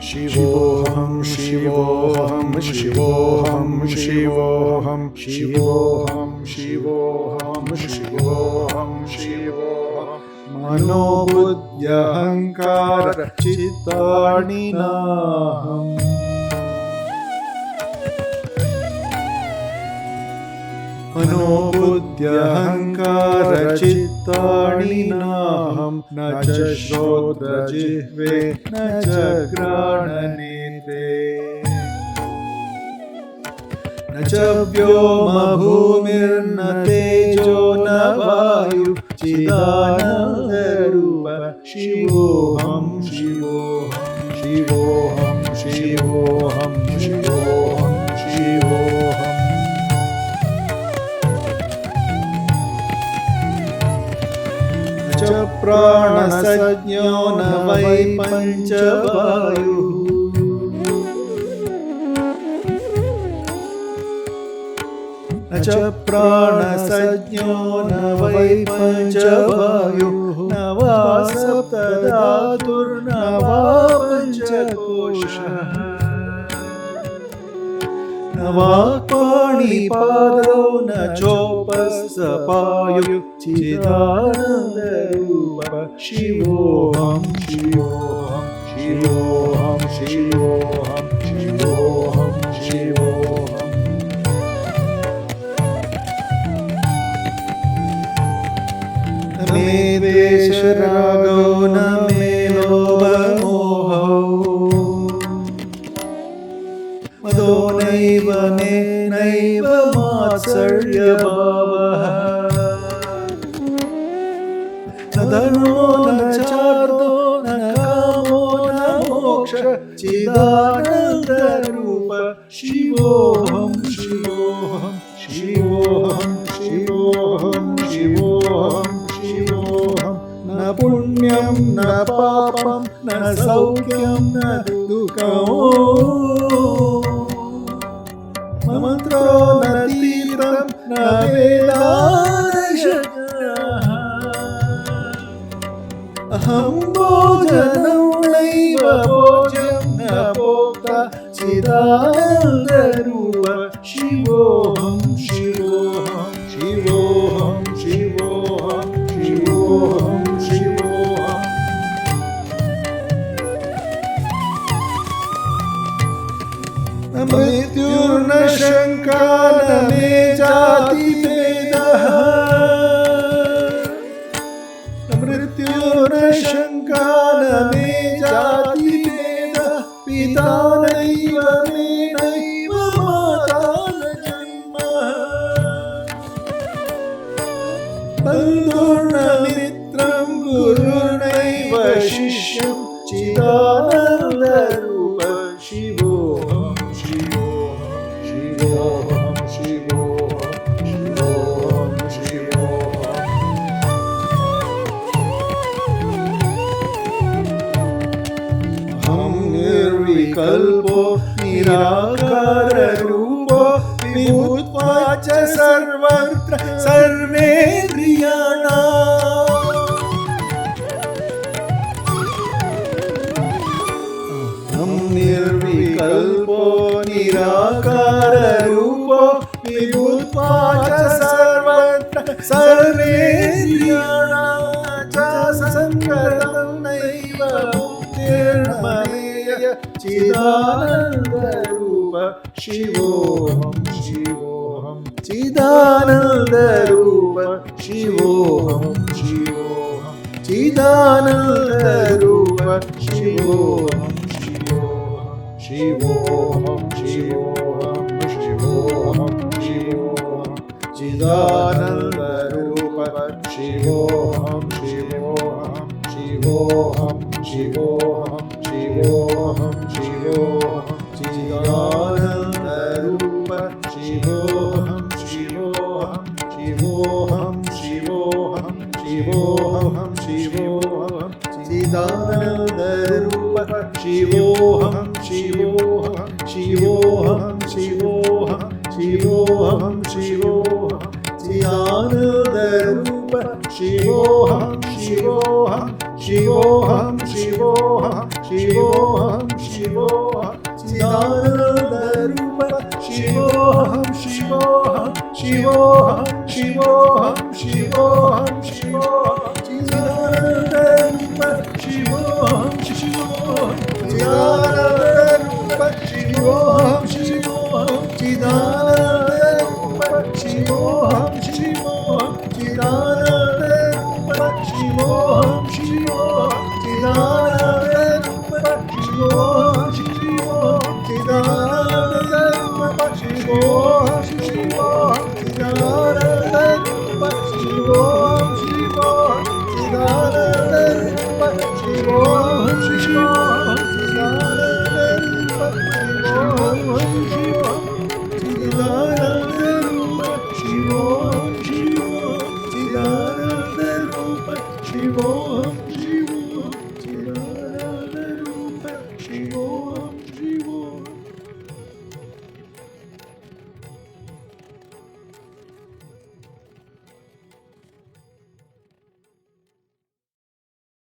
शिवोऽहं शिवोऽहं शिवोऽहं शिवोऽहं शिवोऽहं शिवोऽहं शिवोऽहं शिवोऽहं मनोबुद्ध्यहङ्कार चित्तानि नाहम् मनोबुद्ध्यहङ्कार चित्तानि नाहं न च श्रोत्रजिह्वे न च घ्राणनेत्रे न च व्योमभूमिर्न तेजो न वायु चिदानन्दरूप शिवोऽहं शिवोऽहं शिवोऽहं शिवोऽहं शिवोऽहं शिवोऽहम् प्राणसज्ञो न वै पञ्चवायुः न च प्राणसज्ञो न वै पञ्चवायुः न वा सप्तधातुर्न वा पञ्चकोशः न वाक्पाणिपादौ न चोपस्थपायुः चिदानन्दरूप शिवोऽहं शिवोऽहं शिवोऽहं शिवोऽहं शिवोऽहं शिवोऽहम् न मे द्वेषरागो न मे लोभमोहौ मदो नैव नैव मात्सर्यभावः न धर्मो न चार्थो न कामो न मोक्षः चिदानन्दरूप शिवोऽहं शिवोऽहं शिवोऽहं शिवोऽहं शिवोऽहं शिवोऽहं न पुण्यं न पापं न सौख्यं न दुःखम् मन्त्रो न तीर्थं न वेदान्तशब्दः अहं भोजनं नैव भोज्यं न भोक्ता चिदानन्दरूप शिवोऽहं शिवोऽहं शिवोऽहं शिवोऽहं शिवोऽहं शिवोऽहम् न मृत्युर्न शङ्का न मे जातिभेदः न मृत्युर्न शङ्का न मे जातिभेदः पिता नैव मे नैव माता न जन्मः बन्धुर्न मित्रं गुरुर्नैव शिष्यं चिदानन्दरूप शिवोऽहं शिवोऽहं शिवोऽहं शिवोऽहं अहं निर्विकल्पो निराकाररूपो विभूत्वा च सर्वत्र सर्वेन्द्रियाणाम् निर्विकल्पो निराकाररूपो विभूत्वा च सर्वत्र सर्वेन्द्रियाणां च संगतं नैव मुक्तिर्ममेय चिदानन्दरूप शिवोऽहं शिवोऽहं चिदानन्दरूप शिवोऽहं शिवोऽहं चिदानन्दरूप शिवोऽहं शिवोऽहं शिवोऽहं शिवोऽहं शिवोऽहं चिदानन्दरूप शिवोऽहं शिवोऽहं शिवोऽहं शिवोऽहं शिवोऽहं शिवोऽहं चिदानन्दरूप शिवोऽहं शिवोऽहं शिवोऽहं शिवोऽहं शिवोऽहं शिवोऽहं चिदानन्दरूप शिवोऽहं शिवोऽहं शिवोऽहं शिवोऽहं शिवोऽहं शिवोऽहं चिदानन्दरूप Shivoham, Shivoham, Shivoham, Shivoham, Shivoham, Shivoham, Chidananda Rupa, Shivoham, Shivoham, Shivoham, Shivoham, Shivoham, Shivoham, Chidananda Rupa, Shivoham, Shivoham, Chidananda Rupa, Shivoham, Shivoham, Chidananda Rupa, Shivoham, Shivoham, Chidananda Rupa, Shivoham, Shivoham, Chidananda Rupa, Shivoham, Shivoham, Chidananda Rupa, Shivoham, Shivoham, Chidananda Rupa, Shivoham, Shivoham, Chidananda Rupa, Shivoham, Shivoham, Chidananda Rupa, Shivoham, Shivoham, Chidananda Rupa, Shivoham, Shivoham, Chidananda Rupa, Shivoham.